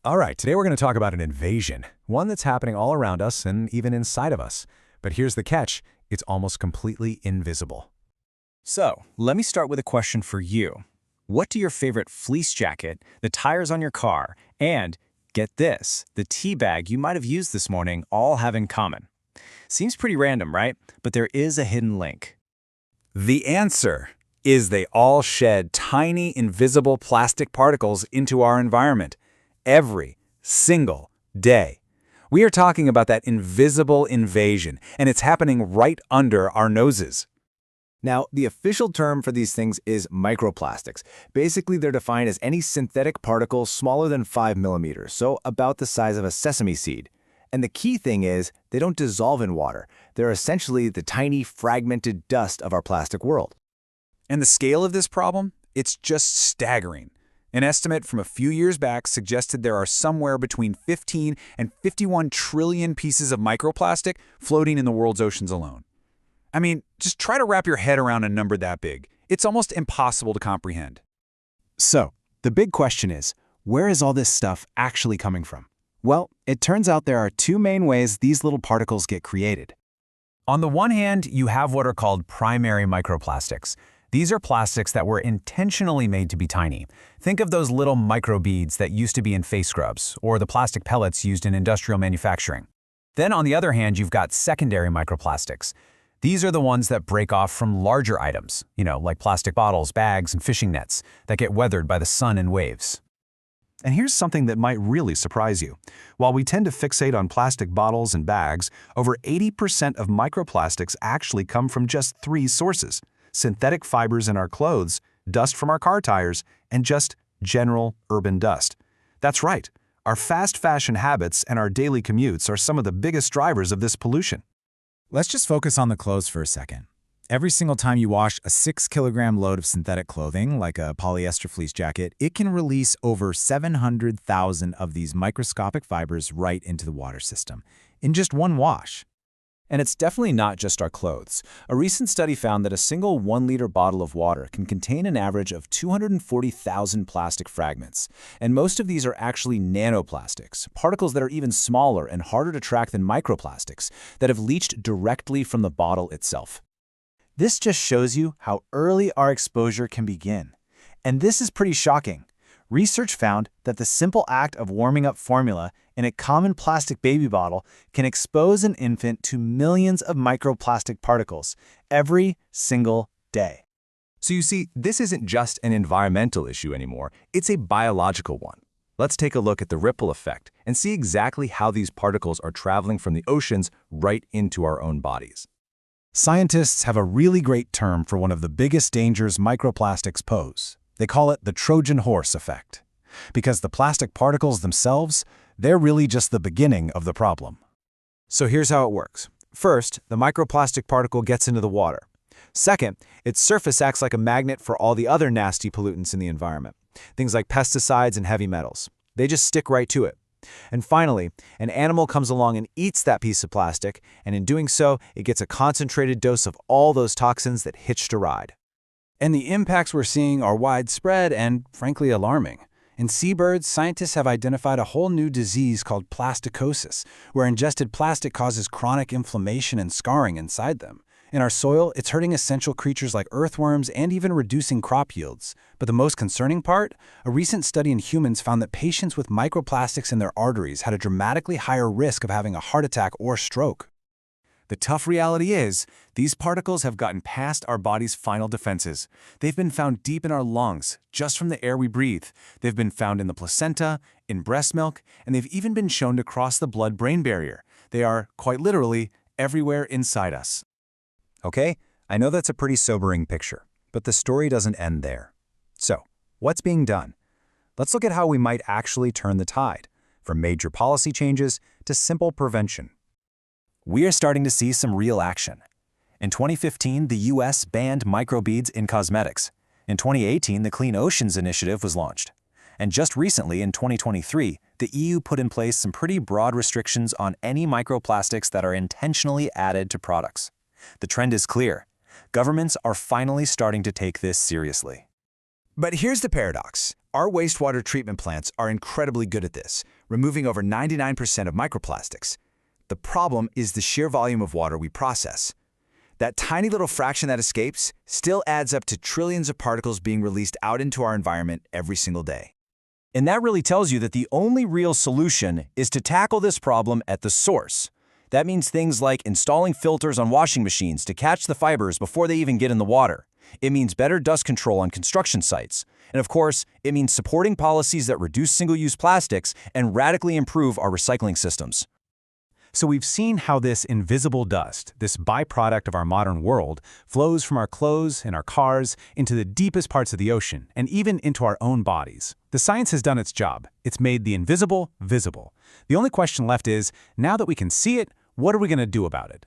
All right, today we're going to talk about an invasion, one that's happening all around us and even inside of us. But here's the catch, it's almost completely invisible. So, let me start with a question for you. What do your favorite fleece jacket, the tires on your car, and, get this, the tea bag you might have used this morning all have in common? Seems pretty random, right? But there is a hidden link. The answer is they all shed tiny, invisible plastic particles into our environment every single day. We are talking about that invisible invasion, and it's happening right under our noses. Now, the official term for these things is microplastics. Basically, they're defined as any synthetic particle smaller than 5 millimeters, so about the size of a sesame seed. And the key thing is, they don't dissolve in water. They're essentially the tiny, fragmented dust of our plastic world. And the scale of this problem? It's just staggering. An estimate from a few years back suggested there are somewhere between 15 and 51 trillion pieces of microplastic floating in the world's oceans alone. I mean, just try to wrap your head around a number that big. It's almost impossible to comprehend. So, the big question is, where is all this stuff actually coming from? Well, it turns out there are two main ways these little particles get created. On the one hand, you have what are called primary microplastics. These are plastics that were intentionally made to be tiny. Think of those little microbeads that used to be in face scrubs, or the plastic pellets used in industrial manufacturing. Then on the other hand, you've got secondary microplastics. These are the ones that break off from larger items, like plastic bottles, bags, and fishing nets that get weathered by the sun and waves. And here's something that might really surprise you. While we tend to fixate on plastic bottles and bags, over 80% of microplastics actually come from just three sources: synthetic fibers in our clothes, dust from our car tires, and just general urban dust. That's right, our fast fashion habits and our daily commutes are some of the biggest drivers of this pollution. Let's just focus on the clothes for a second. Every single time you wash a 6-kilogram load of synthetic clothing, like a polyester fleece jacket, it can release over 700,000 of these microscopic fibers right into the water system in just one wash. And it's definitely not just our clothes. A recent study found that a single 1-liter bottle of water can contain an average of 240,000 plastic fragments. And most of these are actually nanoplastics, particles that are even smaller and harder to track than microplastics, that have leached directly from the bottle itself. This just shows you how early our exposure can begin. And this is pretty shocking. Research found that the simple act of warming up formula in a common plastic baby bottle can expose an infant to millions of microplastic particles every single day. So you see, this isn't just an environmental issue anymore, it's a biological one. Let's take a look at the ripple effect and see exactly how these particles are traveling from the oceans right into our own bodies. Scientists have a really great term for one of the biggest dangers microplastics pose. They call it the Trojan horse effect. Because the plastic particles themselves, they're really just the beginning of the problem. So here's how it works. First, the microplastic particle gets into the water. Second, its surface acts like a magnet for all the other nasty pollutants in the environment. Things like pesticides and heavy metals. They just stick right to it. And finally, an animal comes along and eats that piece of plastic, and in doing so, it gets a concentrated dose of all those toxins that hitched a ride. And the impacts we're seeing are widespread and, frankly, alarming. In seabirds, scientists have identified a whole new disease called plasticosis, where ingested plastic causes chronic inflammation and scarring inside them. In our soil, it's hurting essential creatures like earthworms and even reducing crop yields. But the most concerning part? A recent study in humans found that patients with microplastics in their arteries had a dramatically higher risk of having a heart attack or stroke. The tough reality is, these particles have gotten past our body's final defenses. They've been found deep in our lungs, just from the air we breathe. They've been found in the placenta, in breast milk, and they've even been shown to cross the blood-brain barrier. They are, quite literally, everywhere inside us. Okay, I know that's a pretty sobering picture, but the story doesn't end there. So, what's being done? Let's look at how we might actually turn the tide, from major policy changes to simple prevention. We are starting to see some real action. In 2015, the US banned microbeads in cosmetics. In 2018, the Clean Oceans Initiative was launched. And just recently, in 2023, the EU put in place some pretty broad restrictions on any microplastics that are intentionally added to products. The trend is clear. Governments are finally starting to take this seriously. But here's the paradox. Our wastewater treatment plants are incredibly good at this, removing over 99% of microplastics. The problem is the sheer volume of water we process. That tiny little fraction that escapes still adds up to trillions of particles being released out into our environment every single day. And that really tells you that the only real solution is to tackle this problem at the source. That means things like installing filters on washing machines to catch the fibers before they even get in the water. It means better dust control on construction sites. And of course, it means supporting policies that reduce single-use plastics and radically improve our recycling systems. So we've seen how this invisible dust, this byproduct of our modern world, flows from our clothes and our cars into the deepest parts of the ocean and even into our own bodies. The science has done its job. It's made the invisible visible. The only question left is, now that we can see it, what are we going to do about it?